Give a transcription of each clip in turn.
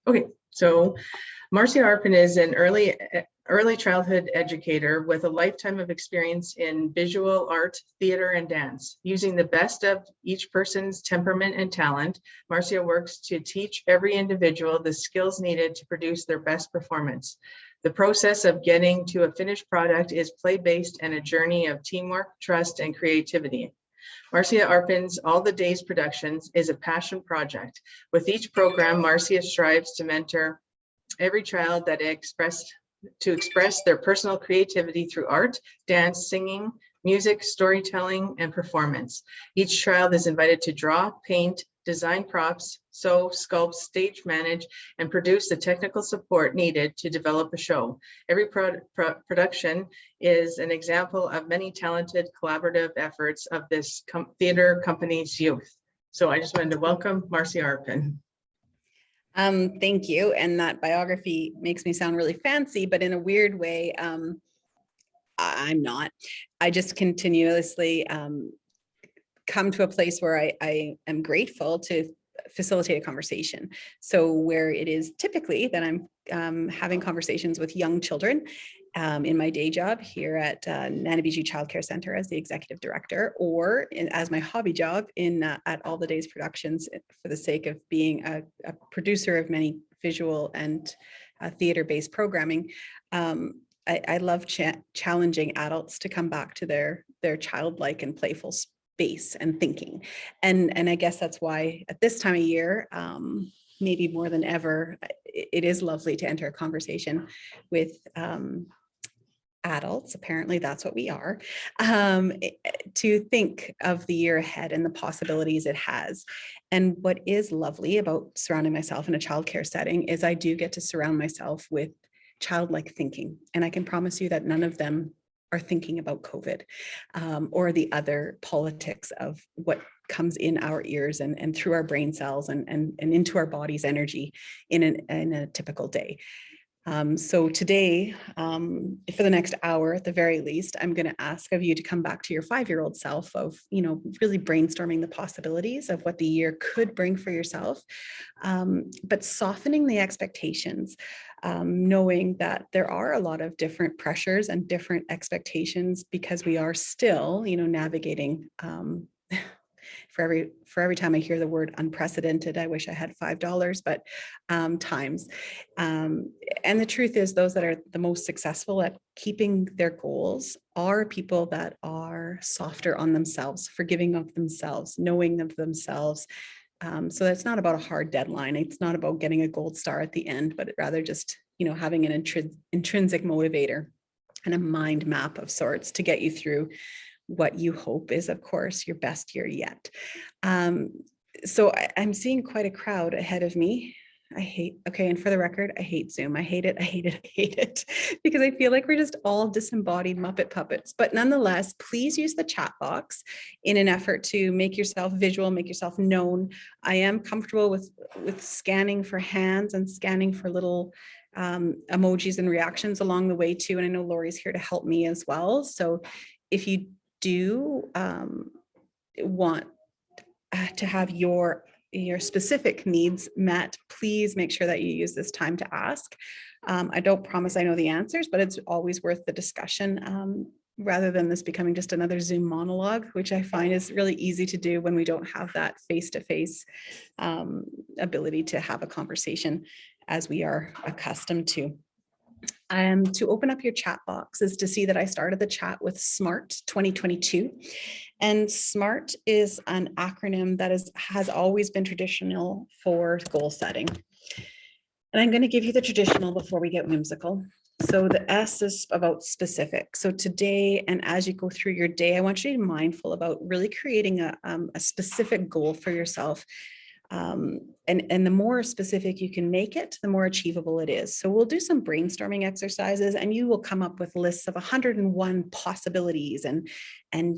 Okay, so Marcia Arpin is an early childhood educator with a lifetime of experience in visual art, theater, and dance. Using the best of each person's temperament and talent, Marcia works to teach every individual the skills needed to produce their best performance. The process of getting to a finished product is play-based and a journey of teamwork, trust, and creativity. Marcia Arpin's All the Daze Productions is a passion project. With each program, Marcia strives to mentor every child that express their personal creativity through art, dance, singing, music, storytelling, and performance. Each child is invited to draw, paint, design props, sew, sculpt, stage manage, and produce the technical support needed to develop a show. Every production is an example of many talented collaborative efforts of this theater company's youth. So I just wanted to welcome Marcia Arpin. Thank you. And that biography makes me sound really fancy, but in a weird way, I'm not. I just continuously come to a place where I am grateful to facilitate a conversation. So where it is typically that I'm having conversations with young children in my day job here at Nanabiji Child Care Center as the executive director, or as my hobby job at All the Daze Productions for the sake of being a producer of many visual and theater-based programming. I love challenging adults to come back to their childlike and playful space and thinking. And I guess that's why at this time of year, maybe more than ever, it is lovely to enter a conversation with adults, apparently that's what we are, to think of the year ahead and the possibilities it has. And what is lovely about surrounding myself in a childcare setting is I do get to surround myself with childlike thinking. And I can promise you that none of them are thinking about COVID or the other politics of what comes in our ears and through our brain cells and into our body's energy in a typical day. So today, for the next hour at the very least, I'm going to ask of you to come back to your 5-year-old self of, really brainstorming the possibilities of what the year could bring for yourself, but softening the expectations, knowing that there are a lot of different pressures and different expectations because we are still, navigating for every time I hear the word unprecedented, I wish I had $5, but times. And the truth is those that are the most successful at keeping their goals are people that are softer on themselves, forgiving of themselves, knowing of themselves. So that's not about a hard deadline. It's not about getting a gold star at the end, but rather just, having an intrinsic motivator and a mind map of sorts to get you through what you hope is, of course, your best year yet. So I'm seeing quite a crowd ahead of me. And for the record, I hate Zoom. I hate it, because I feel like we're just all disembodied Muppet puppets. But nonetheless, please use the chat box in an effort to make yourself visual, make yourself known. I am comfortable with scanning for hands and scanning for little emojis and reactions along the way too. And I know Lori's here to help me as well. So if you do want to have your specific needs met, please make sure that you use this time to ask. I don't promise I know the answers, but it's always worth the discussion rather than this becoming just another Zoom monologue, which I find is really easy to do when we don't have that face-to-face ability to have a conversation as we are accustomed to. To open up your chat box is to see that I started the chat with SMART 2022. And SMART is an acronym that has always been traditional for goal setting. And I'm going to give you the traditional before we get whimsical. So the S is about specific. So today, and as you go through your day, I want you to be mindful about really creating a specific goal for yourself. And the more specific you can make it, the more achievable it is. So we'll do some brainstorming exercises and you will come up with lists of 101 possibilities and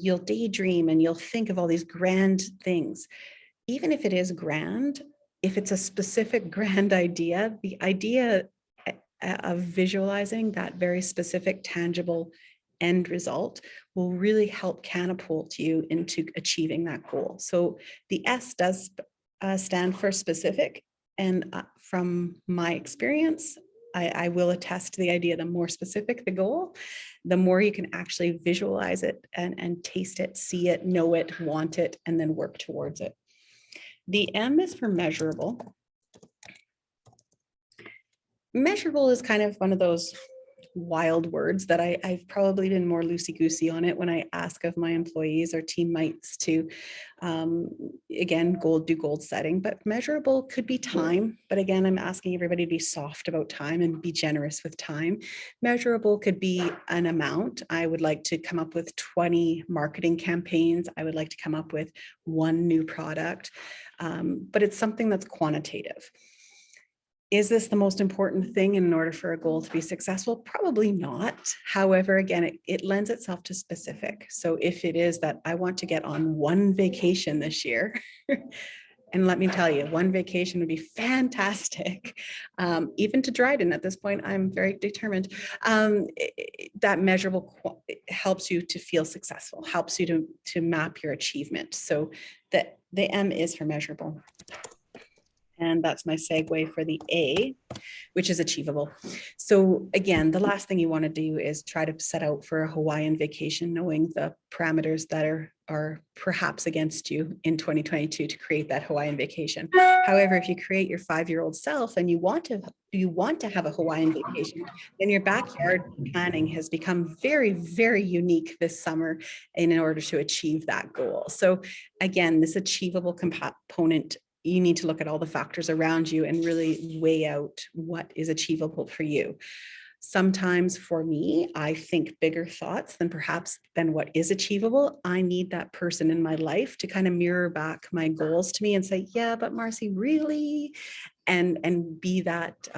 you'll daydream and you'll think of all these grand things. Even if it is grand, if it's a specific grand idea, the idea of visualizing that very specific, tangible end result will really help catapult you into achieving that goal. So the S does stand for specific, And from my experience, I will attest to the idea, the more specific the goal, the more you can actually visualize it and taste it, see it, know it, want it, and then work towards it. The M is for measurable. Measurable is kind of one of those wild words that I've probably been more loosey-goosey on it when I ask of my employees or teammates to, again, do goal setting, but measurable could be time. But again, I'm asking everybody to be soft about time and be generous with time. Measurable could be an amount. I would like to come up with 20 marketing campaigns. I would like to come up with one new product, but it's something that's quantitative. Is this the most important thing in order for a goal to be successful? Probably not. However, again, it lends itself to specific. So if it is that I want to get on one vacation this year, and let me tell you, one vacation would be fantastic. Even to Dryden at this point, I'm very determined. That measurable helps you to feel successful, helps you to map your achievement. So the M is for measurable. And that's my segue for the A, which is achievable. So again, the last thing you want to do is try to set out for a Hawaiian vacation, knowing the parameters that are perhaps against you in 2022 to create that Hawaiian vacation. However, if you create your 5-year-old self and you want to have a Hawaiian vacation, then your backyard planning has become very, very unique this summer in order to achieve that goal. So again, this achievable component, you need to look at all the factors around you and really weigh out what is achievable for you. Sometimes for me, I think bigger thoughts than what is achievable. I need that person in my life to kind of mirror back my goals to me and say, yeah, but Marcy, really? And be that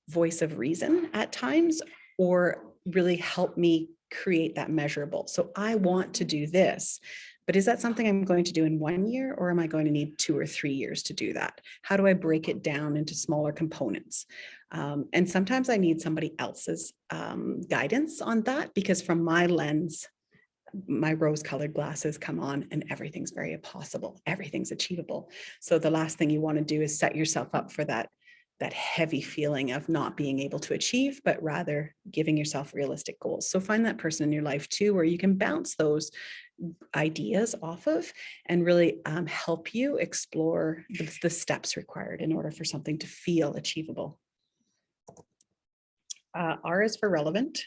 voice of reason at times, or really help me create that measurable. So I want to do this. But is that something I'm going to do in 1 year, or am I going to need 2 or 3 years to do that? How do I break it down into smaller components? And sometimes I need somebody else's guidance on that, because from my lens, my rose-colored glasses come on and everything's very possible. Everything's achievable. So the last thing you want to do is set yourself up for that heavy feeling of not being able to achieve, but rather giving yourself realistic goals. So find that person in your life too, where you can bounce those ideas off of and really help you explore the steps required in order for something to feel achievable. R is for relevant.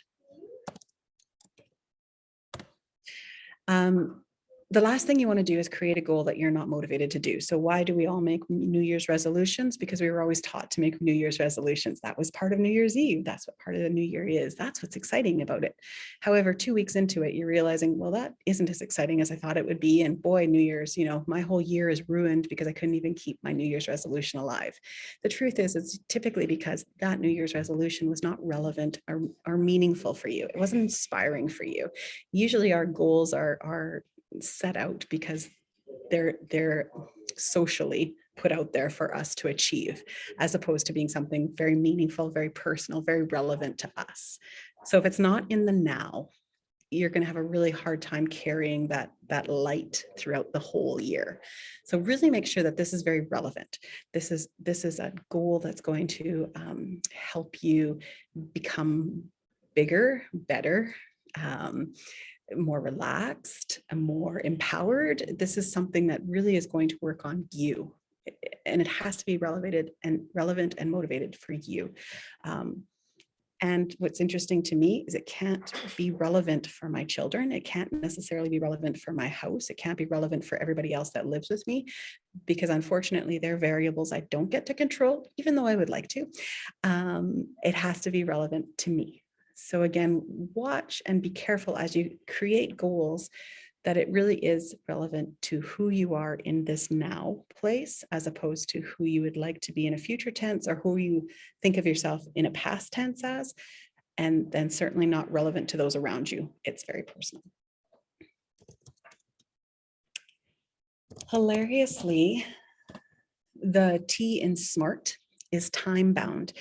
The last thing you want to do is create a goal that you're not motivated to do. So why do we all make New Year's resolutions? Because we were always taught to make New Year's resolutions. That was part of New Year's Eve. That's what part of the New Year is. That's what's exciting about it. However, 2 weeks into it, you're realizing, well, that isn't as exciting as I thought it would be. And boy, New Year's, my whole year is ruined because I couldn't even keep my New Year's resolution alive. The truth is, it's typically because that New Year's resolution was not relevant or meaningful for you. It wasn't inspiring for you. Usually our goals are set out because they're socially put out there for us to achieve, as opposed to being something very meaningful, very personal, very relevant to us. So if it's not in the now, you're going to have a really hard time carrying that light throughout the whole year. So really make sure that this is very relevant. This is a goal that's going to help you become bigger, better, more relaxed and more empowered. This is something that really is going to work on you, and it has to be relevant and motivated for you. And what's interesting to me is it can't be relevant for my children. It can't necessarily be relevant for my house. It can't be relevant for everybody else that lives with me, because unfortunately they're variables I don't get to control, even though I would like to. It has to be relevant to me. So again, watch and be careful as you create goals that it really is relevant to who you are in this now place, as opposed to who you would like to be in a future tense, or who you think of yourself in a past tense as, and then certainly not relevant to those around you. It's very personal. Hilariously, the T in SMART is time bound.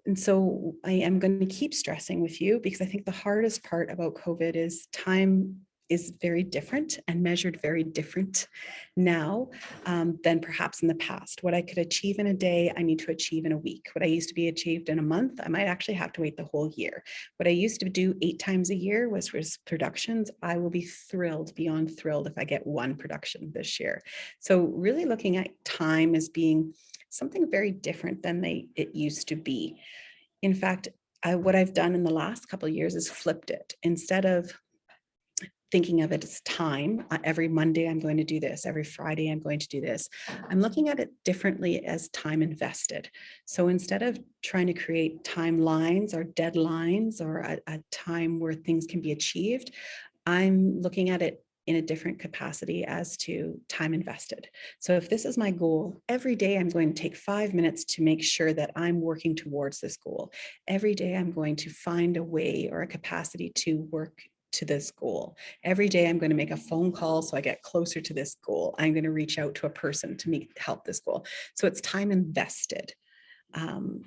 And so I am going to keep stressing with you, because I think the hardest part about COVID is time is very different and measured very different now than perhaps in the past. What I could achieve in a day, I need to achieve in a week. What I used to be achieved in a month, I might actually have to wait the whole year. What I used to do 8 times a year was productions. I will be thrilled, beyond thrilled, if I get 1 production this year. So really looking at time as being something very different than it used to be. In fact, what I've done in the last couple of years is flipped it. Instead of thinking of it as time, every Monday I'm going to do this, every Friday I'm going to do this, I'm looking at it differently as time invested. So instead of trying to create timelines or deadlines or a time where things can be achieved, I'm looking at it in a different capacity as to time invested. So if this is my goal, every day I'm going to take 5 minutes to make sure that I'm working towards this goal. Every day I'm going to find a way or a capacity to work to this goal. Every day I'm going to make a phone call so I get closer to this goal. I'm going to reach out to a person to help this goal. So it's time invested.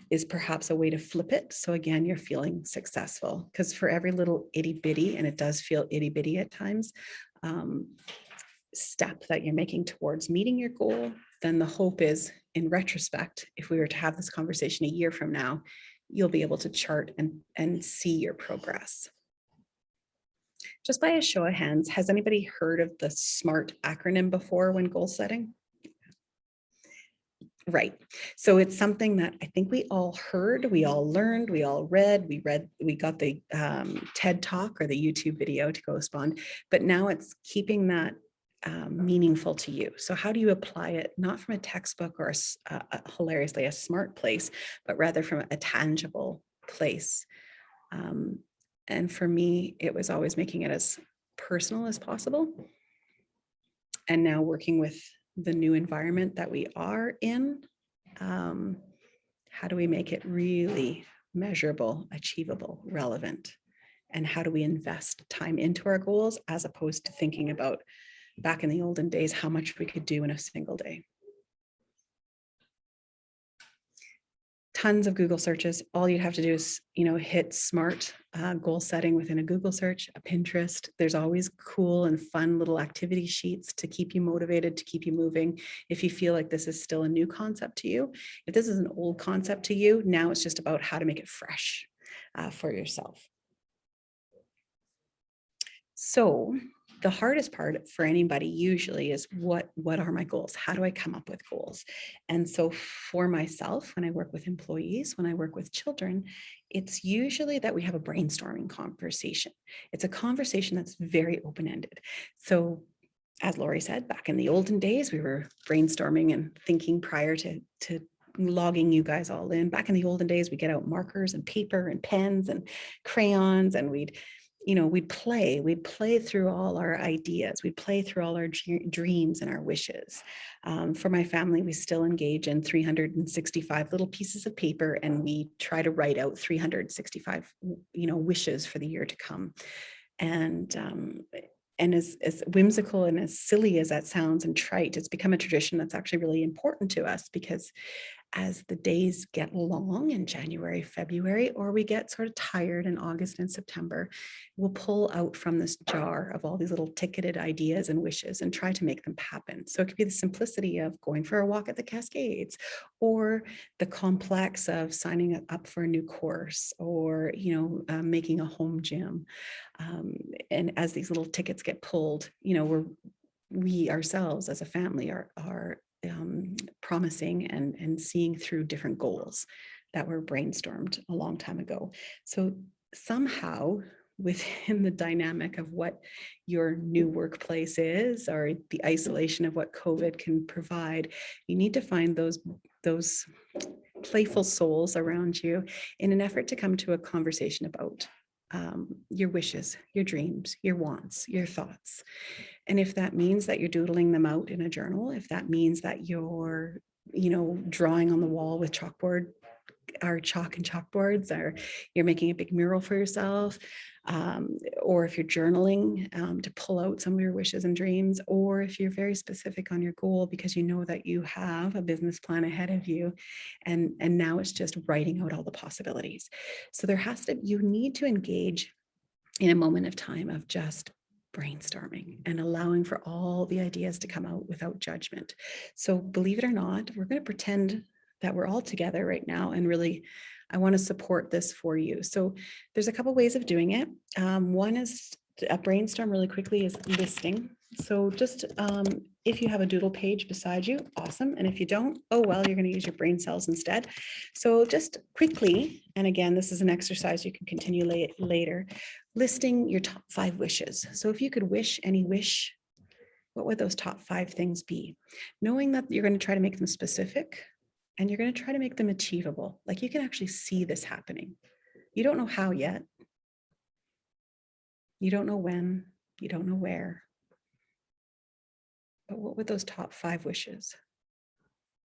Is perhaps a way to flip it. So again, you're feeling successful, because for every little itty bitty, and it does feel itty bitty at times, step that you're making towards meeting your goal, then the hope is, in retrospect, if we were to have this conversation a year from now, you'll be able to chart and see your progress. Just by a show of hands, has anybody heard of the SMART acronym before when goal setting? Right. So it's something that I think we all heard, we all learned, we all read, we got the TED Talk or the YouTube video to correspond, but now it's keeping that meaningful to you. So how do you apply it, not from a textbook or hilariously a smart place, but rather from a tangible place? And for me, it was always making it as personal as possible. And now working with the new environment that we are in, how do we make it really measurable, achievable, relevant? And how do we invest time into our goals as opposed to thinking about, back in the olden days, how much we could do in a single day? Tons of Google searches. All you'd have to do is, hit SMART goal setting within a Google search, a Pinterest. There's always cool and fun little activity sheets to keep you motivated, to keep you moving. If you feel like this is still a new concept to you, if this is an old concept to you, now it's just about how to make it fresh for yourself. So the hardest part for anybody usually is what are my goals? How do I come up with goals? And so for myself, when I work with employees, when I work with children, it's usually that we have a brainstorming conversation. It's a conversation that's very open-ended. So as Lori said, back in the olden days, we were brainstorming and thinking prior to logging you guys all in. Back in the olden days, we get out markers and paper and pens and crayons, and we'd play through all our ideas. We'd play through all our dreams and our wishes. For my family, we still engage in 365 little pieces of paper, and we try to write out 365, wishes for the year to come. And as whimsical and as silly as that sounds and trite, it's become a tradition that's actually really important to us, because as the days get long in January, February, or we get sort of tired in August and September, we'll pull out from this jar of all these little ticketed ideas and wishes and try to make them happen. So it could be the simplicity of going for a walk at the Cascades, or the complex of signing up for a new course, or making a home gym. And as these little tickets get pulled, we ourselves as a family are promising and seeing through different goals that were brainstormed a long time ago. So somehow within the dynamic of what your new workplace is, or the isolation of what COVID can provide, you need to find those playful souls around you in an effort to come to a conversation about your wishes, your dreams, your wants, your thoughts. And if that means that you're doodling them out in a journal, if that means that you're, drawing on the wall with chalk and chalkboards, or you're making a big mural for yourself, or if you're journaling to pull out some of your wishes and dreams, or if you're very specific on your goal because you know that you have a business plan ahead of you, and now it's just writing out all the possibilities. So you need to engage in a moment of time of just brainstorming and allowing for all the ideas to come out without judgment. So believe it or not, we're going to pretend that we're all together right now, and really I want to support this for you. So there's a couple ways of doing it. One is a brainstorm really quickly is listing. So just if you have a doodle page beside you, awesome. And if you don't, oh well, you're going to use your brain cells instead. So just quickly, and again, this is an exercise you can continue later, listing your top 5 wishes. So if you could wish any wish, what would those top 5 things be? Knowing that you're going to try to make them specific and you're going to try to make them achievable. Like you can actually see this happening. You don't know how yet. You don't know when, you don't know where. But what would those top 5 wishes?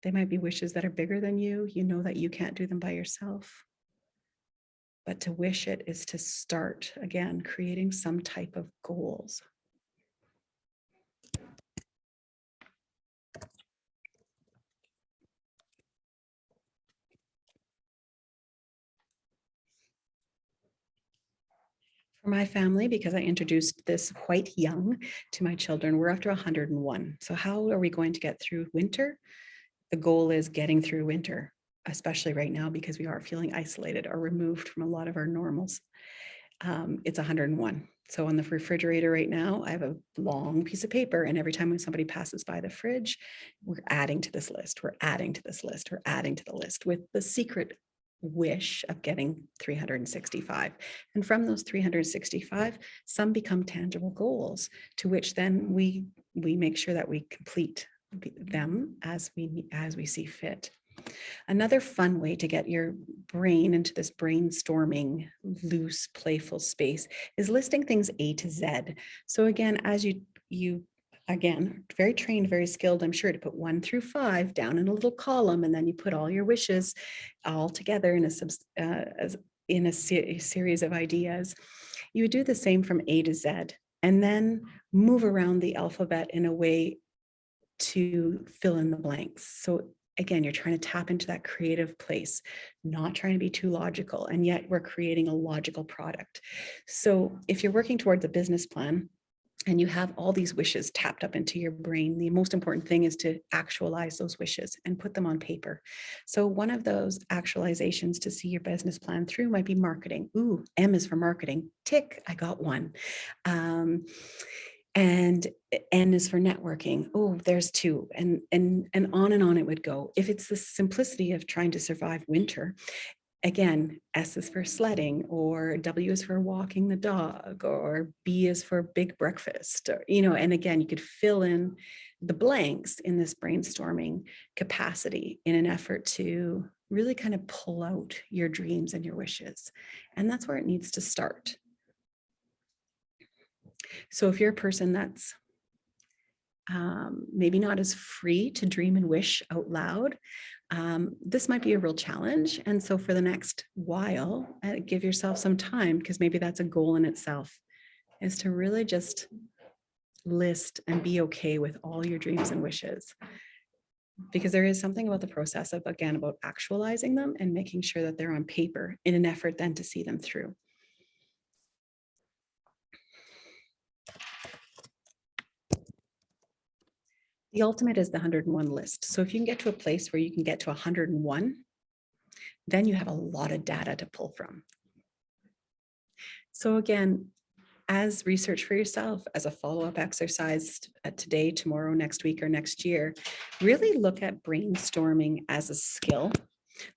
They might be wishes that are bigger than you. You know that you can't do them by yourself. But to wish it is to start, again, creating some type of goals. For my family, because I introduced this quite young to my children, we're up to 101. So how are we going to get through winter? The goal is getting through winter, especially right now because we are feeling isolated or removed from a lot of our normals. It's 101. So on the refrigerator right now, I have a long piece of paper, and every time when somebody passes by the fridge, we're adding to this list, we're adding to this list, we're adding to the list with the secret wish of getting 365. And from those 365, some become tangible goals to which then we make sure that we complete them as we see fit. Another fun way to get your brain into this brainstorming, loose, playful space is listing things A to Z. So again, as you again, very trained, very skilled, I'm sure, to put 1 through 5 down in a little column, and then you put all your wishes all together in a series of ideas. You would do the same from A to Z, and then move around the alphabet in a way to fill in the blanks. So again, you're trying to tap into that creative place, not trying to be too logical, and yet we're creating a logical product. So if you're working towards a business plan and you have all these wishes tapped up into your brain, the most important thing is to actualize those wishes and put them on paper. So one of those actualizations to see your business plan through might be marketing. Ooh, M is for marketing. Tick, I got one. And N is for networking. Oh, there's 2, and on it would go. If it's the simplicity of trying to survive winter, again, S is for sledding, or W is for walking the dog, or B is for big breakfast, or, and again, you could fill in the blanks in this brainstorming capacity in an effort to really kind of pull out your dreams and your wishes. And that's where it needs to start. So if you're a person that's maybe not as free to dream and wish out loud, this might be a real challenge. And so for the next while, give yourself some time, because maybe that's a goal in itself, is to really just list and be okay with all your dreams and wishes. Because there is something about the process of, again, about actualizing them and making sure that they're on paper in an effort then to see them through. The ultimate is the 101 list. So if you can get to a place where you can get to 101, then you have a lot of data to pull from. So again, as research for yourself, as a follow-up exercise today, tomorrow, next week, or next year, really look at brainstorming as a skill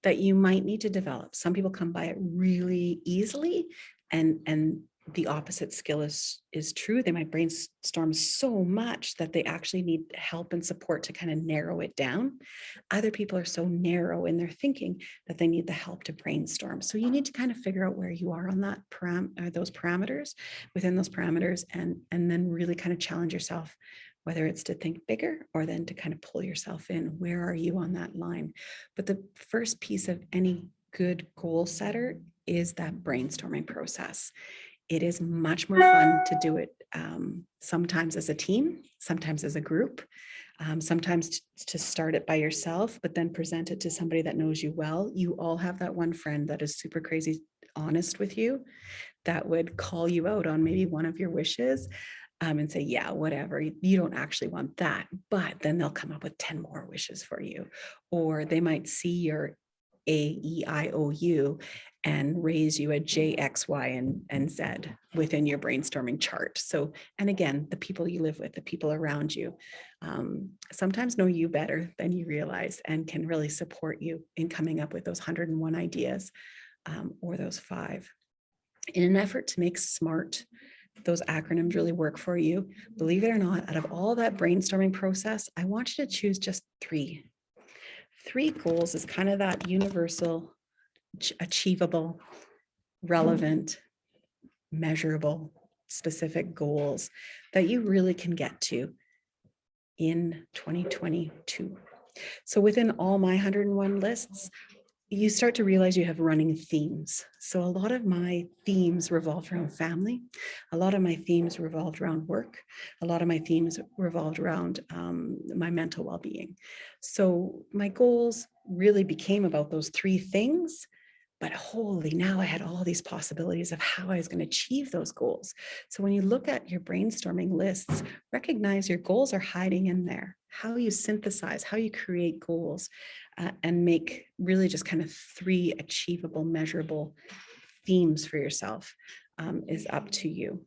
that you might need to develop. Some people come by it really easily, and the opposite skill is true. They might brainstorm so much that they actually need help and support to kind of narrow it down. Other people are so narrow in their thinking that they need the help to brainstorm. So you need to kind of figure out where you are on that those parameters, within those parameters, and then really kind of challenge yourself, whether it's to think bigger or then to kind of pull yourself in. Where are you on that line? But the first piece of any good goal setter is that brainstorming process. It is much more fun to do it sometimes as a team, sometimes as a group, sometimes to start it by yourself, but then present it to somebody that knows you well. You all have that one friend that is super crazy honest with you, that would call you out on maybe one of your wishes. and say, yeah, whatever, you don't actually want that. But then they'll come up with 10 more wishes for you. Or they might see your AEIOU and raise you a J, X, Y, and Z within your brainstorming chart. So, and again, the people you live with, the people around you, sometimes know you better than you realize and can really support you in coming up with those 101 ideas, or those 5. In an effort to make SMART, those acronyms, really work for you, believe it or not, out of all that brainstorming process, I want you to choose just 3. 3 goals is kind of that universal, achievable, relevant, measurable, specific goals that you really can get to in 2022. So within all my 101 lists, you start to realize you have running themes. So a lot of my themes revolved around family. A lot of my themes revolved around work. A lot of my themes revolved around my mental well-being. So my goals really became about those 3 things, but holy, now I had all these possibilities of how I was going to achieve those goals. So when you look at your brainstorming lists, recognize your goals are hiding in there. How you synthesize, how you create goals, and make really just kind of 3 achievable, measurable themes for yourself, is up to you.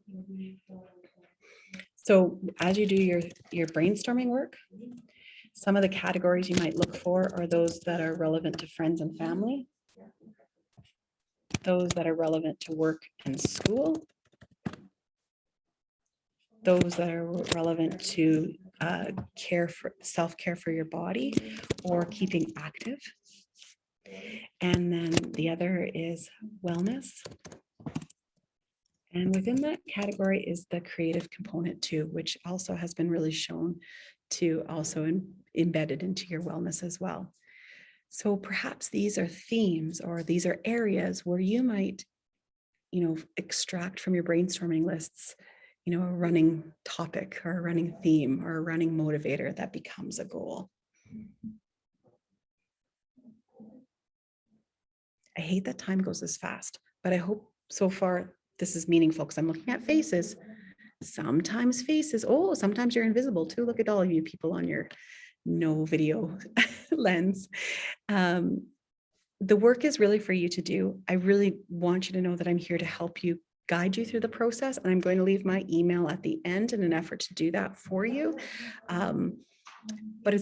So as you do your brainstorming work, some of the categories you might look for are those that are relevant to friends and family, those that are relevant to work and school, those that are relevant to self-care for your body or keeping active. And then the other is wellness. And within that category is the creative component too, which also has been really shown to also embedded into your wellness as well. So perhaps these are themes, or these are areas where you might, extract from your brainstorming lists, a running topic or a running theme or a running motivator that becomes a goal. I hate that time goes this fast, but I hope so far this is meaningful, because I'm looking at faces. Sometimes faces, sometimes you're invisible too. Look at all of you people on your no video lens. The work is really for you to do. I really want you to know that I'm here to help you, guide you through the process. And I'm going to leave my email at the end in an effort to do that for you. But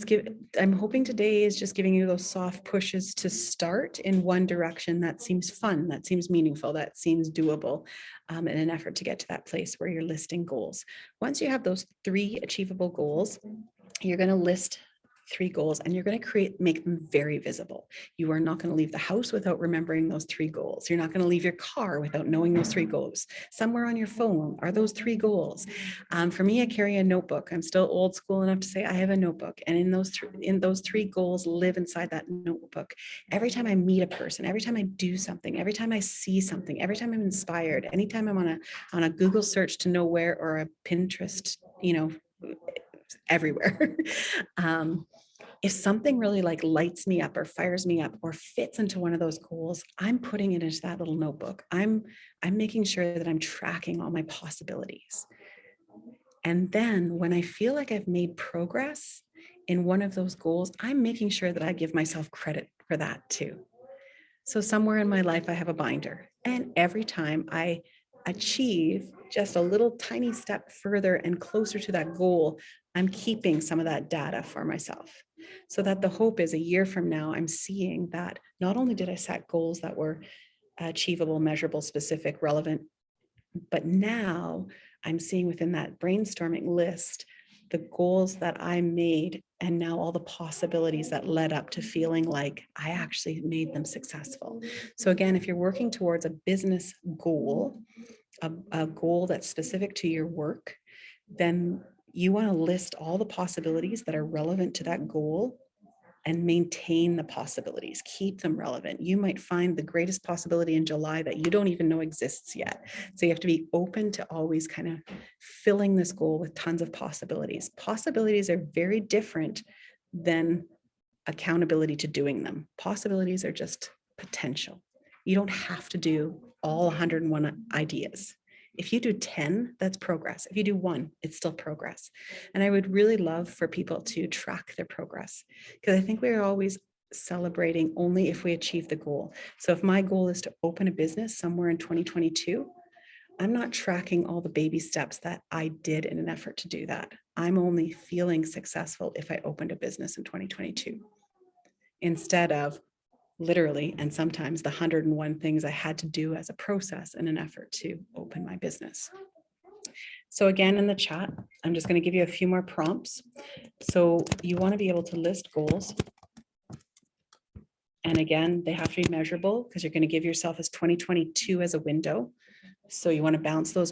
I'm hoping today is just giving you those soft pushes to start in one direction that seems fun, that seems meaningful, that seems doable, in an effort to get to that place where you're listing goals. Once you have those 3 achievable goals, you're going to list 3 goals, and you're going to make them very visible. You are not going to leave the house without remembering those 3 goals. You're not going to leave your car without knowing those 3 goals. Somewhere on your phone are those 3 goals. For me, I carry a notebook. I'm still old school enough to say I have a notebook, and in those 3 goals live inside that notebook. Every time I meet a person, every time I do something, every time I see something, every time I'm inspired, anytime I'm on a Google search to know where, or a Pinterest, everywhere. If something really lights me up or fires me up or fits into one of those goals, I'm putting it into that little notebook. I'm making sure that I'm tracking all my possibilities. And then when I feel like I've made progress in one of those goals, I'm making sure that I give myself credit for that too. So somewhere in my life, I have a binder, and every time I achieve just a little tiny step further and closer to that goal, I'm keeping some of that data for myself, so that the hope is a year from now, I'm seeing that not only did I set goals that were achievable, measurable, specific, relevant, but now I'm seeing within that brainstorming list the goals that I made, and now all the possibilities that led up to feeling like I actually made them successful. So again, if you're working towards a business goal, a goal that's specific to your work, then you want to list all the possibilities that are relevant to that goal and maintain the possibilities, keep them relevant. You might find the greatest possibility in July that you don't even know exists yet. So you have to be open to always kind of filling this goal with tons of possibilities. Possibilities are very different than accountability to doing them. Possibilities are just potential. You don't have to do all 101 ideas. If you do 10, that's progress. If you do 1, it's still progress. And I would really love for people to track their progress, because I think we're always celebrating only if we achieve the goal. So if my goal is to open a business somewhere in 2022, I'm not tracking all the baby steps that I did in an effort to do that. I'm only feeling successful if I opened a business in 2022, instead of literally, and sometimes the 101 things I had to do as a process in an effort to open my business. So again, in the chat, I'm just going to give you a few more prompts. So you want to be able to list goals. And again, they have to be measurable, because you're going to give yourself as 2022 as a window. So you want to bounce those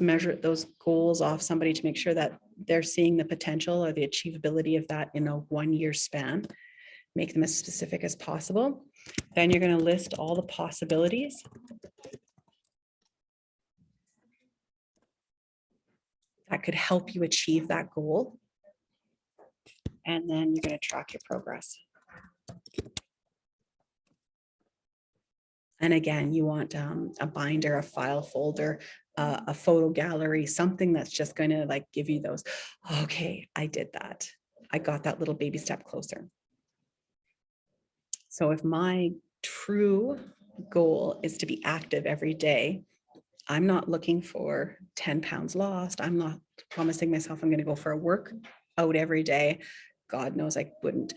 goals off somebody to make sure that they're seeing the potential or the achievability of that in a 1-year span. Make them as specific as possible. Then you're going to list all the possibilities. That could help you achieve that goal. And then you're going to track your progress. And again, you want a binder, a file folder, a photo gallery, something that's just going to like give you those, okay, I did that. I got that little baby step closer. So if my true goal is to be active every day, I'm not looking for 10 pounds lost. I'm not promising myself I'm going to go for a workout every day. God knows I wouldn't.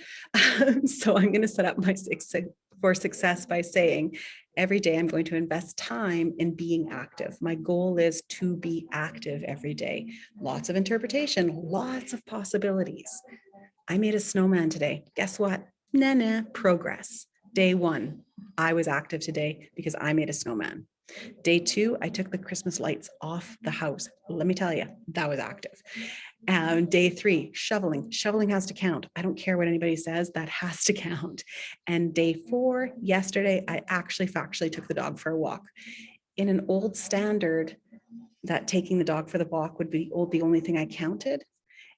So I'm going to set up my for success by saying every day I'm going to invest time in being active. My goal is to be active every day. Lots of interpretation, lots of possibilities. I made a snowman today. Guess what? Progress. Day 1, I was active today because I made a snowman. Day 2, I took the Christmas lights off the house. Let me tell you, that was active. Day 3, shoveling. Shoveling has to count. I don't care what anybody says, that has to count. And day 4, yesterday, I actually factually took the dog for a walk. In an old standard, that taking the dog for the walk would be the only thing I counted.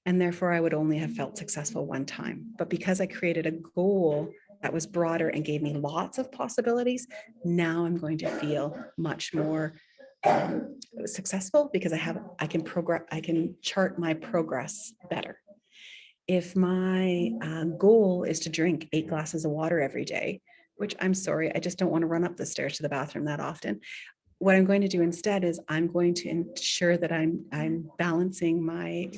And therefore, I would only have felt successful 1 time. But because I created a goal that was broader and gave me lots of possibilities, now I'm going to feel much more successful, because I can chart my progress better. If my goal is to drink 8 glasses of water every day, which I'm sorry, I just don't want to run up the stairs to the bathroom that often. What I'm going to do instead is I'm going to ensure that I'm balancing my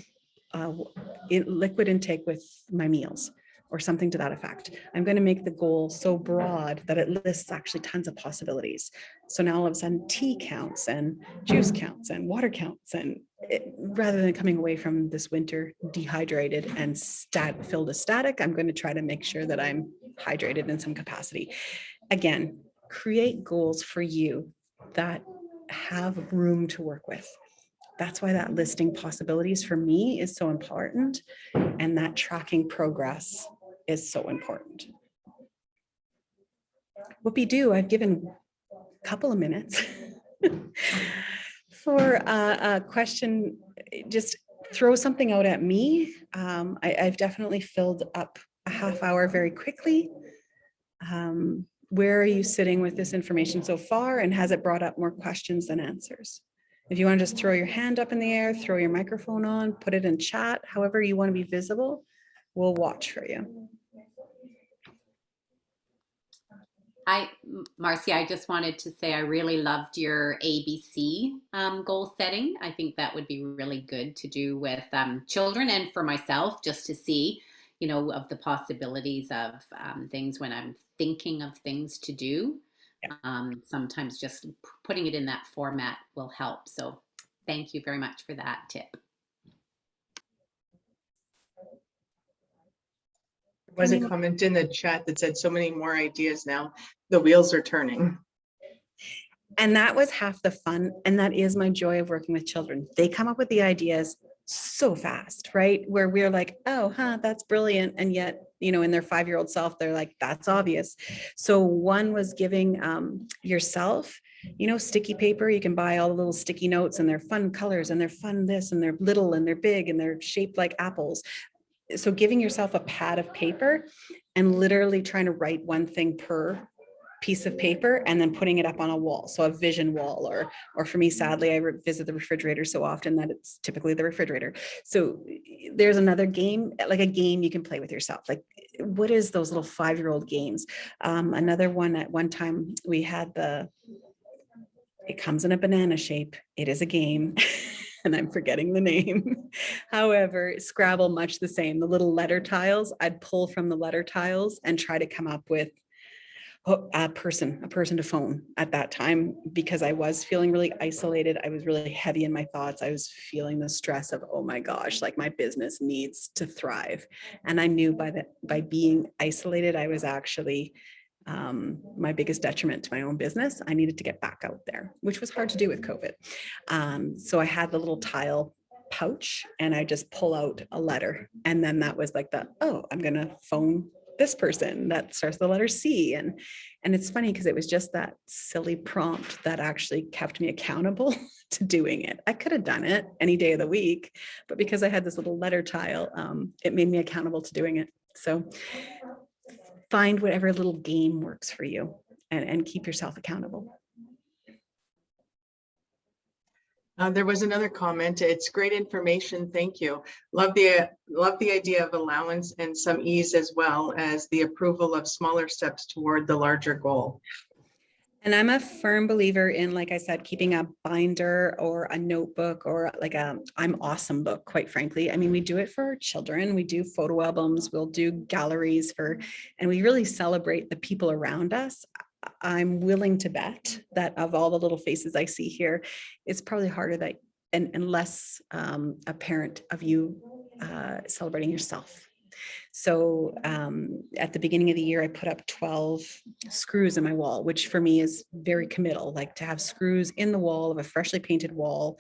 liquid intake with my meals, or something to that effect. I'm going to make the goal so broad that it lists actually tons of possibilities. So now all of a sudden tea counts and juice counts and water counts, and rather than coming away from this winter dehydrated and filled with static, I'm going to try to make sure that I'm hydrated in some capacity. Again, create goals for you that have room to work with. That's why that listing possibilities for me is so important, and that tracking progress is so important. Whoopie-doo, I've given a couple of minutes for a question. Just throw something out at me. I've definitely filled up a half hour very quickly. Where are you sitting with this information so far, and has it brought up more questions than answers? If you want to just throw your hand up in the air, throw your microphone on, put it in chat, however you want to be visible, we'll watch for you. Marcia, I just wanted to say I really loved your ABC goal setting. I think that would be really good to do with children, and for myself, just to see, of the possibilities of things when I'm thinking of things to do. Sometimes just putting it in that format will help. So thank you very much for that tip. There was a comment in the chat that said so many more ideas now. The wheels are turning. And that was half the fun. And that is my joy of working with children. They come up with the ideas so fast, right? Where we're like, oh, that's brilliant. And yet, in their 5-year-old self, they're like, that's obvious. So one was giving yourself, sticky paper. You can buy all the little sticky notes, and they're fun colors, and they're fun this, and they're little, and they're big, and they're shaped like apples. So giving yourself a pad of paper and literally trying to write one thing per piece of paper and then putting it up on a wall. So a vision wall, or for me, sadly, I visit the refrigerator so often that it's typically the refrigerator. So there's another game, like a game you can play with yourself. Like, what is those little 5-year-old games? Another one, at one time we had it comes in a banana shape. It is a game. And I'm forgetting the name. However, Scrabble, much the same. The little letter tiles, I'd pull from the letter tiles and try to come up with a person to phone at that time, because I was feeling really isolated. I was really heavy in my thoughts. I was feeling the stress of, oh my gosh, like my business needs to thrive. And I knew by being isolated, I was actually my biggest detriment to my own business. I needed to get back out there, which was hard to do with COVID. So I had the little tile pouch and I just pull out a letter. And then that was like I'm going to phone this person that starts the letter C. And it's funny because it was just that silly prompt that actually kept me accountable to doing it. I could have done it any day of the week, but because I had this little letter tile, it made me accountable to doing it. So find whatever little game works for you and keep yourself accountable. There was another comment. It's great information. Thank you. Love the idea of allowance and some ease, as well as the approval of smaller steps toward the larger goal. And I'm a firm believer in, like I said, keeping a binder or a notebook or like a I'm awesome book, quite frankly. I mean, we do it for our children. We do photo albums, we'll do galleries and we really celebrate the people around us. I'm willing to bet that of all the little faces I see here, it's probably harder that and less apparent of you celebrating yourself. So at the beginning of the year, I put up 12 screws in my wall, which for me is very committal, like to have screws in the wall of a freshly painted wall,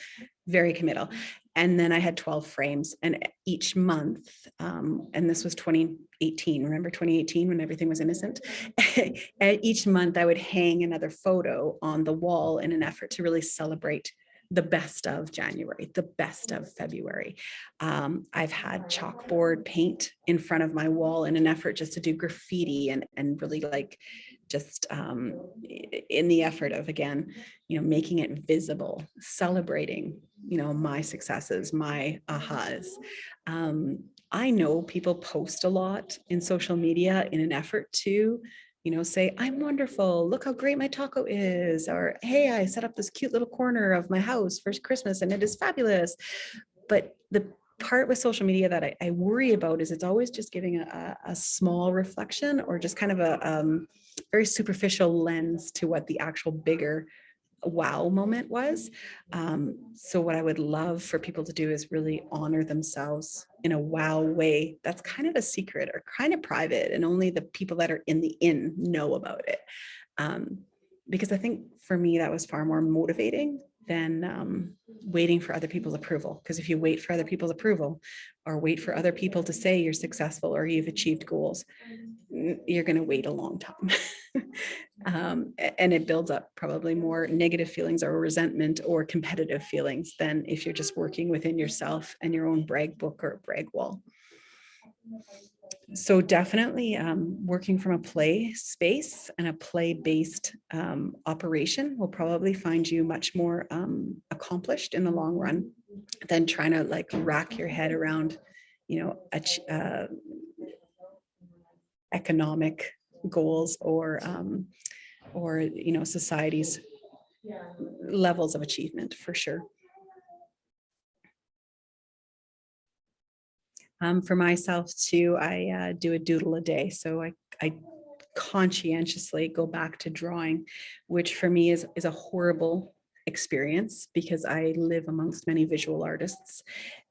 very committal. And then I had 12 frames, and each month, and this was 2018, remember 2018 when everything was innocent? Each month I would hang another photo on the wall in an effort to really celebrate the best of January, the best of February. I've had chalkboard paint in front of my wall in an effort just to do graffiti and really like just in the effort of, again, making it visible, celebrating, my successes, my ahas. I know people post a lot in social media in an effort to say, I'm wonderful. Look how great my taco is. Or, hey, I set up this cute little corner of my house for Christmas and it is fabulous. But the part with social media that I worry about is it's always just giving a small reflection or just kind of a very superficial lens to what the actual bigger wow moment was. So what I would love for people to do is really honor themselves in a wow way that's kind of a secret or kind of private, and only the people that are in the inn know about it. Because I think for me, that was far more motivating than waiting for other people's approval. Because if you wait for other people's approval or wait for other people to say you're successful or you've achieved goals, you're going to wait a long time. And it builds up probably more negative feelings or resentment or competitive feelings than if you're just working within yourself and your own brag book or brag wall. So definitely working from a play space and a play-based operation will probably find you much more accomplished in the long run than trying to like rack your head around, economic goals or society's levels of achievement, for sure. For myself too, I do a doodle a day. So I conscientiously go back to drawing, which for me is a horrible experience because I live amongst many visual artists,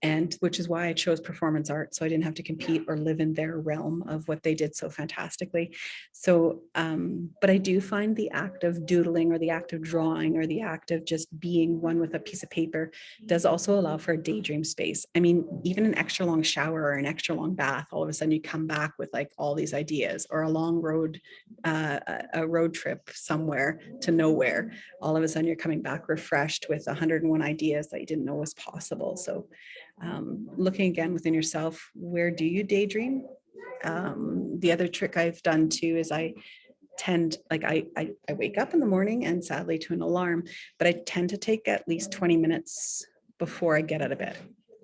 and which is why I chose performance art. So I didn't have to compete or live in their realm of what they did so fantastically. So, but I do find the act of doodling or the act of drawing or the act of just being one with a piece of paper does also allow for a daydream space. I mean, even an extra long shower or an extra long bath, all of a sudden you come back with like all these ideas, or a long road, a road trip somewhere to nowhere. All of a sudden you're coming back refreshed with 101 ideas that you didn't know was possible. So looking again within yourself, where do you daydream? The other trick I've done too is I tend, like I wake up in the morning and sadly to an alarm, but I tend to take at least 20 minutes before I get out of bed.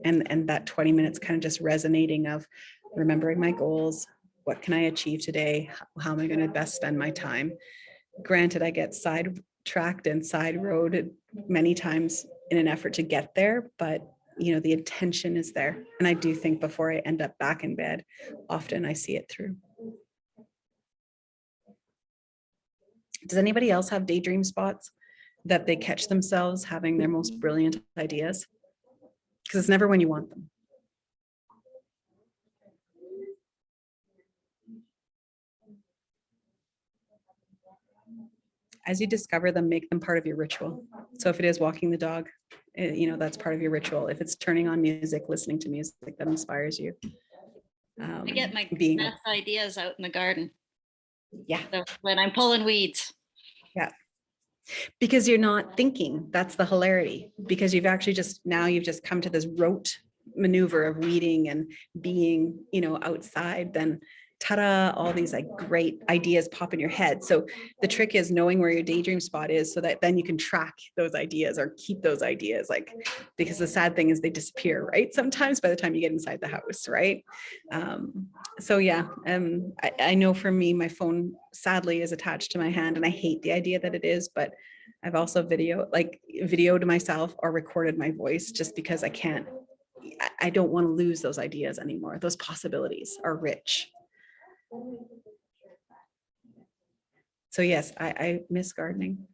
And that 20 minutes kind of just resonating of remembering my goals. What can I achieve today? How am I going to best spend my time? Granted, I get sidetracked and side roaded many times in an effort to get there, but the intention is there. And I do think before I end up back in bed, often I see it through. Does anybody else have daydream spots that they catch themselves having their most brilliant ideas? Because it's never when you want them. As you discover them, make them part of your ritual. So if it is walking the dog, that's part of your ritual. If it's turning on music, listening to music that inspires you. I get my being best ideas out in the garden. Yeah. So when I'm pulling weeds. Yeah. Because you're not thinking. That's the hilarity. Because you've just come to this rote maneuver of weeding and being, outside, then ta-da, all these like great ideas pop in your head. So the trick is knowing where your daydream spot is so that then you can track those ideas or keep those ideas, because the sad thing is they disappear, right? Sometimes by the time you get inside the house, right? So yeah, I know for me, my phone sadly is attached to my hand and I hate the idea that it is, but I've also videoed myself or recorded my voice just because I don't want to lose those ideas anymore. Those possibilities are rich. So yes, I miss gardening.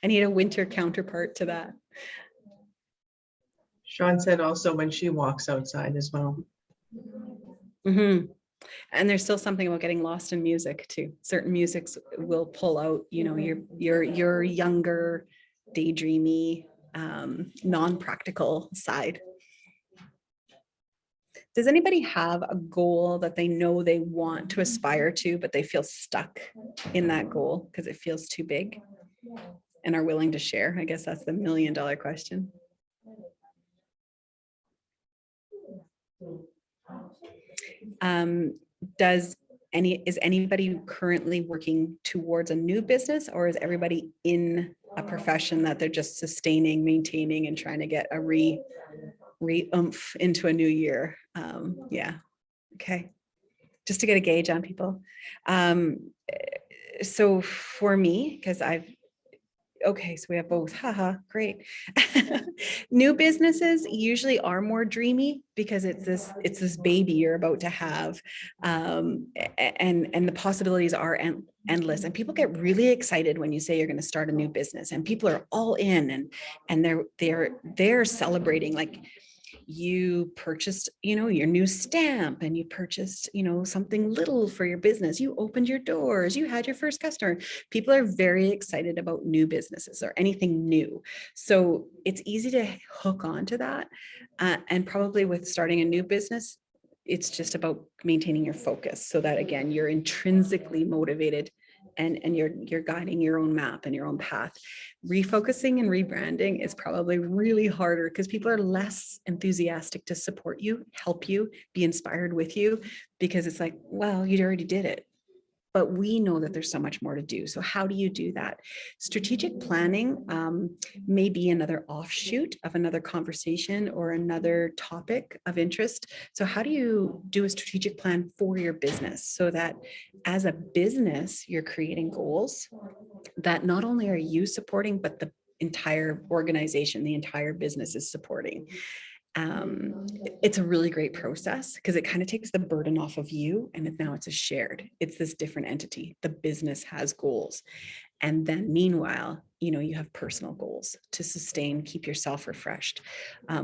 I need a winter counterpart to that. Sean said also when she walks outside as well. Mm-hmm. And there's still something about getting lost in music too. Certain musics will pull out, your younger, daydreamy, non-practical side. Does anybody have a goal that they know they want to aspire to, but they feel stuck in that goal because it feels too big and are willing to share? I guess that's the $1 million question. Is anybody currently working towards a new business, or is everybody in a profession that they're just sustaining, maintaining, and trying to get a re-oomph into a new year? Yeah. Okay. Just to get a gauge on people. So for me, because so we have both. Haha, great. New businesses usually are more dreamy because it's this baby you're about to have, and the possibilities are endless. And people get really excited when you say you're going to start a new business, and people are all in, and they're celebrating like you purchased, your new stamp, and you purchased, something little for your business. You opened your doors, you had your first customer. People are very excited about new businesses or anything new. So it's easy to hook on to that. And probably with starting a new business, it's just about maintaining your focus so that, again, you're intrinsically motivated and you're guiding your own map and your own path. Refocusing and rebranding is probably really harder because people are less enthusiastic to support you, help you, be inspired with you, because it's like, well, you already did it. But we know that there's so much more to do. So how do you do that? Strategic planning may be another offshoot of another conversation or another topic of interest. So how do you do a strategic plan for your business so that as a business, you're creating goals that not only are you supporting, but the entire organization, the entire business is supporting? It's a really great process because it kind of takes the burden off of you, and now it's it's this different entity. The business has goals. And then meanwhile, you have personal goals to sustain, keep yourself refreshed.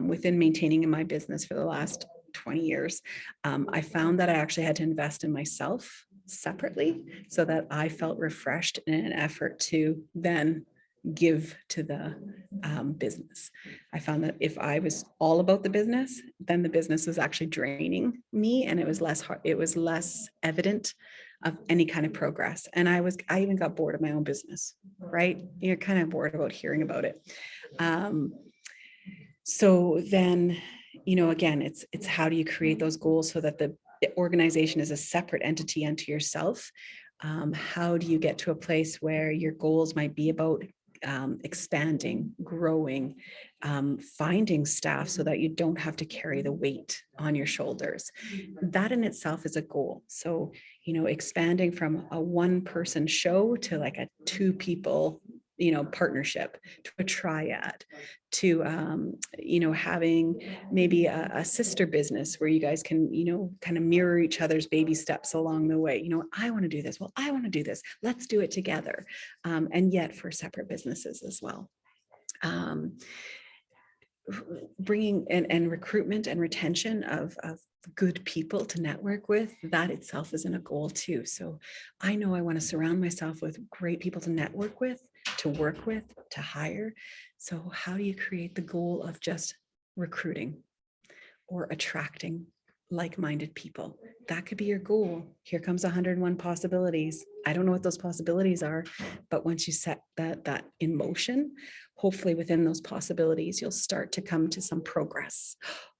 Within maintaining in my business for the last 20 years, I found that I actually had to invest in myself separately so that I felt refreshed in an effort to then give to the business. I found that if I was all about the business, then the business was actually draining me, and it was less evident of any kind of progress. And I even got bored of my own business, right? You're kind of bored about hearing about it. So then, again, it's how do you create those goals so that the organization is a separate entity unto yourself, How do you get to a place where your goals might be about expanding, growing, finding staff so that you don't have to carry the weight on your shoulders? That in itself is a goal. So, expanding from a one-person show to like a two-people partnership, to a triad, to having maybe a sister business where you guys can kind of mirror each other's baby steps along the way. I want to do this, well, I want to do this, let's do it together, and yet for separate businesses as well. Bringing and recruitment and retention of good people to network with, that itself isn't a goal too. So I know I want to surround myself with great people to network with, to work with, to hire. So how do you create the goal of just recruiting or attracting like-minded people? That could be your goal. Here comes 101 possibilities. I don't know what those possibilities are, but once you set that in motion, hopefully within those possibilities, you'll start to come to some progress.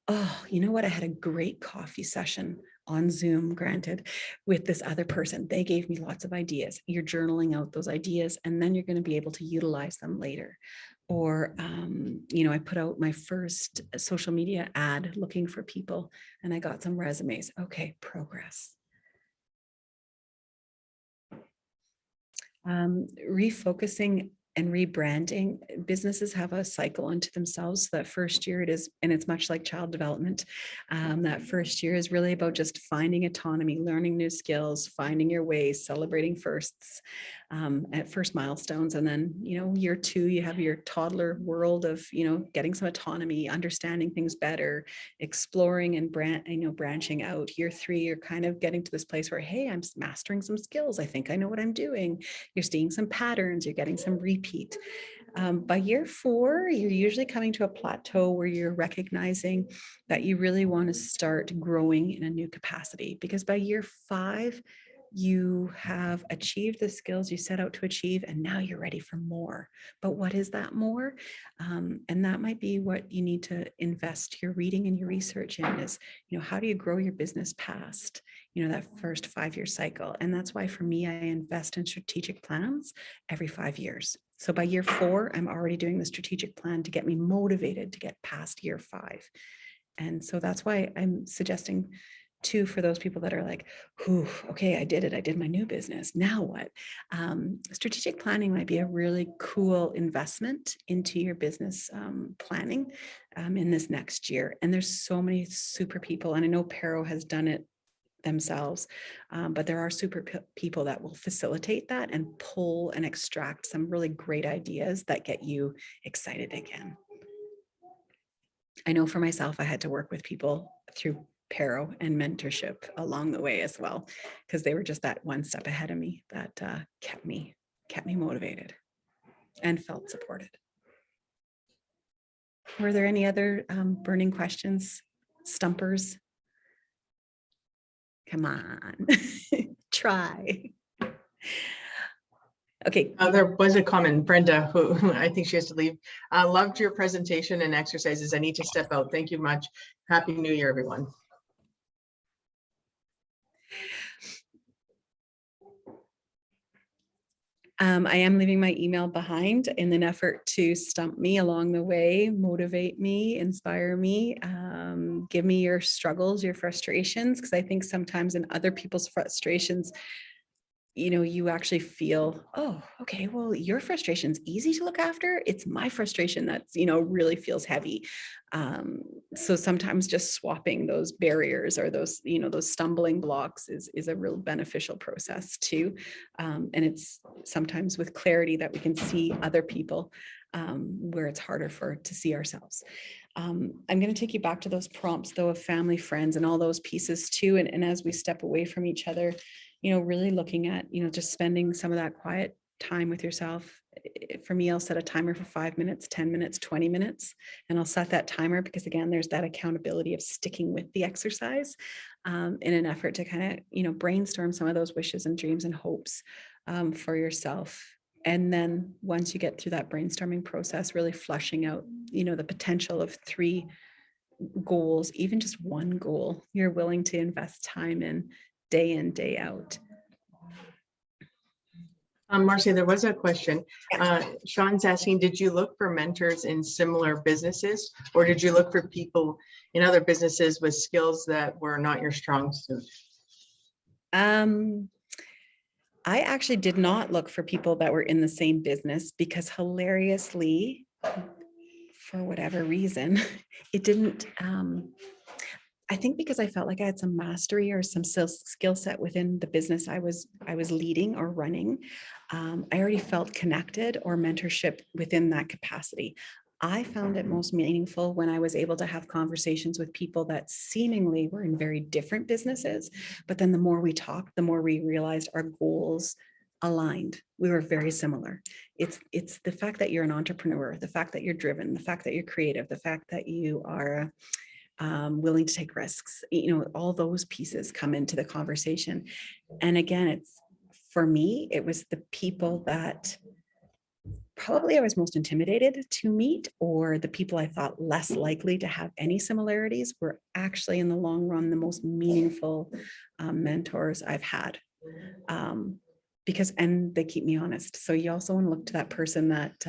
Oh, you know what? I had a great coffee session on Zoom, granted, with this other person. They gave me lots of ideas. You're journaling out those ideas, and then you're going to be able to utilize them later. Or, I put out my first social media ad looking for people, and I got some resumes. Okay, progress. Refocusing and rebranding. Businesses have a cycle unto themselves. That first year it's much like child development. That first year is really about just finding autonomy, learning new skills, finding your ways, celebrating firsts, at first milestones. And then, year two, you have your toddler world of, getting some autonomy, understanding things better, exploring and branching out. Year three, you're kind of getting to this place where, hey, I'm mastering some skills. I think I know what I'm doing. You're seeing some patterns, you're getting some repeat. By year four, you're usually coming to a plateau where you're recognizing that you really want to start growing in a new capacity, because by year five, you have achieved the skills you set out to achieve, and now you're ready for more. But what is that more? And that might be what you need to invest your reading and your research in is, how do you grow your business past, that first 5-year cycle? And that's why for me, I invest in strategic plans every 5 years. So by year 4, I'm already doing the strategic plan to get me motivated to get past year 5. And so that's why I'm suggesting too, for those people that are like, okay, I did it. I did my new business. Now what? Strategic planning might be a really cool investment into your business planning in this next year. And there's so many super people, and I know PARO has done it themselves, but there are super people that will facilitate that and pull and extract some really great ideas that get you excited again. I know for myself, I had to work with people through PARO and mentorship along the way as well, because they were just that one step ahead of me that kept me motivated and felt supported. Were there any other burning questions, stumpers? Come on, try. Okay. There was a comment, Brenda, who I think she has to leave. Loved your presentation and exercises. I need to step out. Thank you much. Happy New Year, everyone. I am leaving my email behind in an effort to stump me along the way, motivate me, inspire me, give me your struggles, your frustrations, because I think sometimes in other people's frustrations, you actually feel, oh, okay, well, your frustration's easy to look after. It's my frustration that's, really feels heavy. So sometimes just swapping those barriers or those, those stumbling blocks is a real beneficial process too. And it's sometimes with clarity that we can see other people where it's harder to see ourselves. I'm going to take you back to those prompts though of family, friends, and all those pieces too. And as we step away from each other, really looking at, just spending some of that quiet time with yourself. For me, I'll set a timer for 5 minutes, 10 minutes, 20 minutes, and I'll set that timer because again, there's that accountability of sticking with the exercise in an effort to kind of, brainstorm some of those wishes and dreams and hopes for yourself. And then once you get through that brainstorming process, really flushing out, the potential of 3 goals, even just one goal you're willing to invest time in, day out. Marcia, there was a question. Sean's asking, did you look for mentors in similar businesses, or did you look for people in other businesses with skills that were not your strong suit? I actually did not look for people that were in the same business because hilariously, for whatever reason, it didn't, I think because I felt like I had some mastery or some skill set within the business I was leading or running. I already felt connected or mentorship within that capacity. I found it most meaningful when I was able to have conversations with people that seemingly were in very different businesses, but then the more we talked, the more we realized our goals aligned. We were very similar. It's the fact that you're an entrepreneur, the fact that you're driven, the fact that you're creative, the fact that you are willing to take risks. You know, all those pieces come into the conversation. And again, it's for me, it was the people that probably I was most intimidated to meet, or the people I thought less likely to have any similarities were actually in the long run the most meaningful mentors I've had. Because, and they keep me honest. So you also want to look to that person that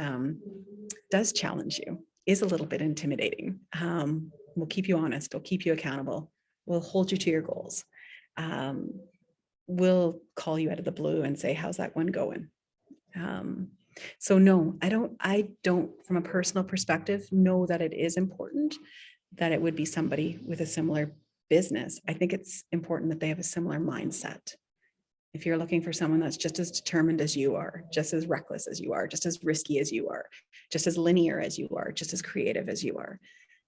does challenge you, is a little bit intimidating, will keep you honest, will keep you accountable, will hold you to your goals, will call you out of the blue and say, how's that one going? So no, I don't, from a personal perspective, know that it is important that it would be somebody with a similar business. I think it's important that they have a similar mindset. If you're looking for someone that's just as determined as you are, just as reckless as you are, just as risky as you are, just as linear as you are, just as creative as you are,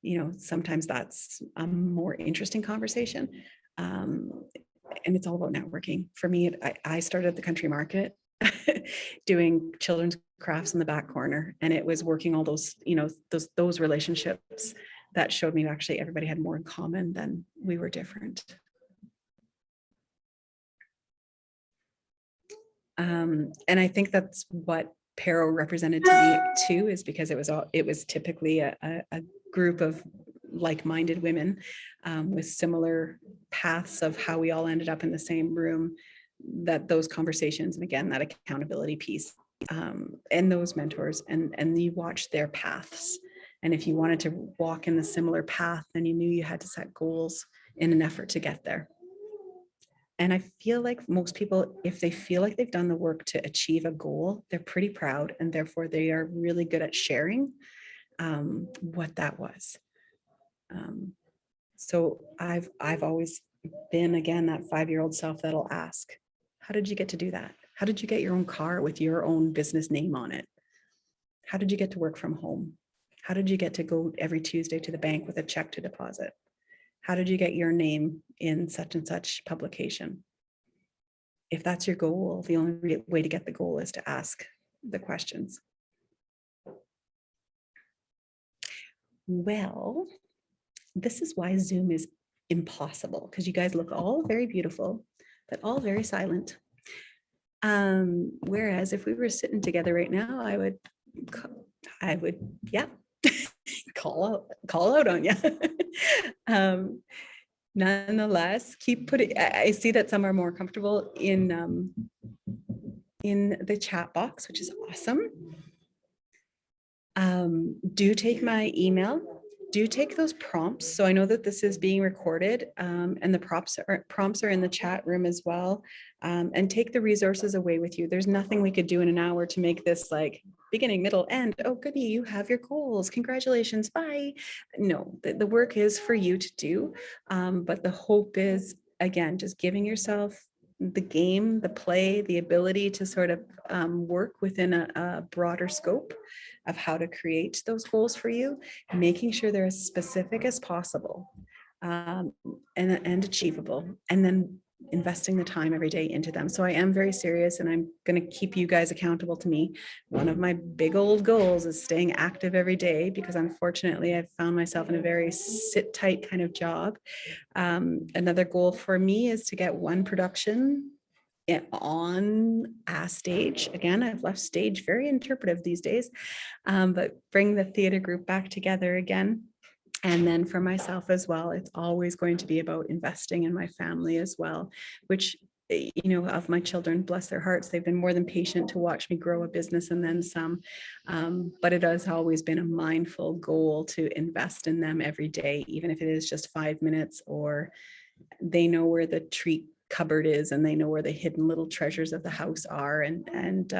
you know, sometimes that's a more interesting conversation. And it's all about networking. For me, I started at the country market doing children's crafts in the back corner, and it was working all those, you know, those relationships that showed me actually everybody had more in common than we were different. And I think that's what PARO represented to me too, is because it was typically a group of like-minded women with similar paths of how we all ended up in the same room, that those conversations, and again, that accountability piece, and those mentors, and you watch their paths. And if you wanted to walk in the similar path, then you knew you had to set goals in an effort to get there. And I feel like most people, if they feel like they've done the work to achieve a goal, they're pretty proud, and therefore they are really good at sharing what that was. So I've always been, again, that 5-year-old self that'll ask, how did you get to do that? How did you get your own car with your own business name on it? How did you get to work from home? How did you get to go every Tuesday to the bank with a check to deposit? How did you get your name in such and such publication? If that's your goal, the only way to get the goal is to ask the questions. Well, this is why Zoom is impossible, because you guys look all very beautiful, but all very silent. Whereas if we were sitting together right now, I would, yeah, call out on you. Nonetheless, keep putting, I see that some are more comfortable in the chat box, which is awesome. Do take my email, do take those prompts. So I know that this is being recorded, and the prompts are in the chat room as well. And take the resources away with you. There's nothing we could do in an hour to make this like beginning, middle, end. Oh, goody, you have your goals. Congratulations, bye. No, the work is for you to do. But the hope is, again, just giving yourself the game, the play, the ability to sort of work within a broader scope of how to create those goals for you, making sure they're as specific as possible and achievable, and then investing the time every day into them. So I am very serious, and I'm going to keep you guys accountable to me. One of my big old goals is staying active every day, because unfortunately I've found myself in a very sit tight kind of job. Another goal for me is to get one production on a stage. Again, I've left stage, very interpretive these days, but bring the theater group back together again. And then for myself as well, it's always going to be about investing in my family as well, which of my children, bless their hearts, they've been more than patient to watch me grow a business and then some. But it has always been a mindful goal to invest in them every day, even if it is just 5 minutes, or they know where the treat cupboard is and they know where the hidden little treasures of the house are. And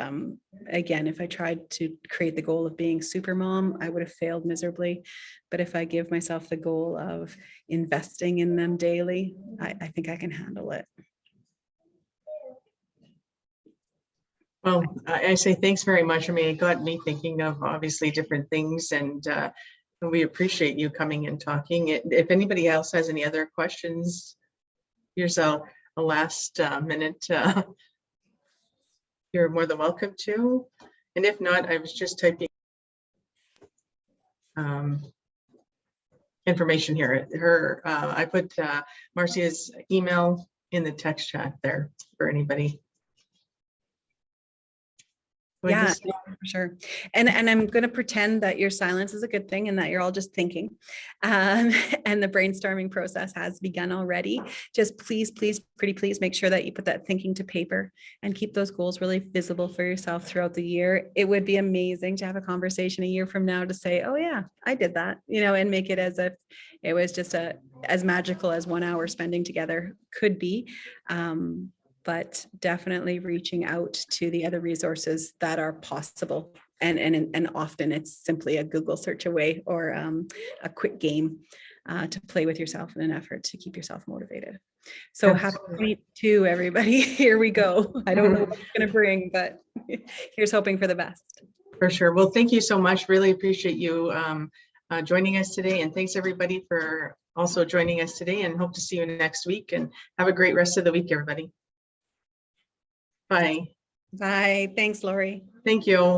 again, if I tried to create the goal of being super mom, I would have failed miserably. But if I give myself the goal of investing in them daily, I think I can handle it. Well, I say thanks very much. I mean, it got me thinking of obviously different things, and we appreciate you coming and talking. If anybody else has any other questions, here's a last minute. You're more than welcome to. And if not, I was just typing information here. I put Marcia's email in the text chat there for anybody. Yeah, for sure. And I'm going to pretend that your silence is a good thing and that you're all just thinking. And the brainstorming process has begun already. Just please, pretty please make sure that you put that thinking to paper and keep those goals really visible for yourself throughout the year. It would be amazing to have a conversation a year from now to say, oh yeah, I did that, and make it as if it was just as magical as 1 hour spending together could be. But definitely reaching out to the other resources that are possible. And often it's simply a Google search away or a quick game to play with yourself in an effort to keep yourself motivated. So happy 22, everybody. Here we go. I don't know what it's going to bring, but here's hoping for the best. For sure. Well, thank you so much. Really appreciate you joining us today. And thanks everybody for also joining us today, and hope to see you next week, and have a great rest of the week, everybody. Bye. Bye. Thanks, Lori. Thank you.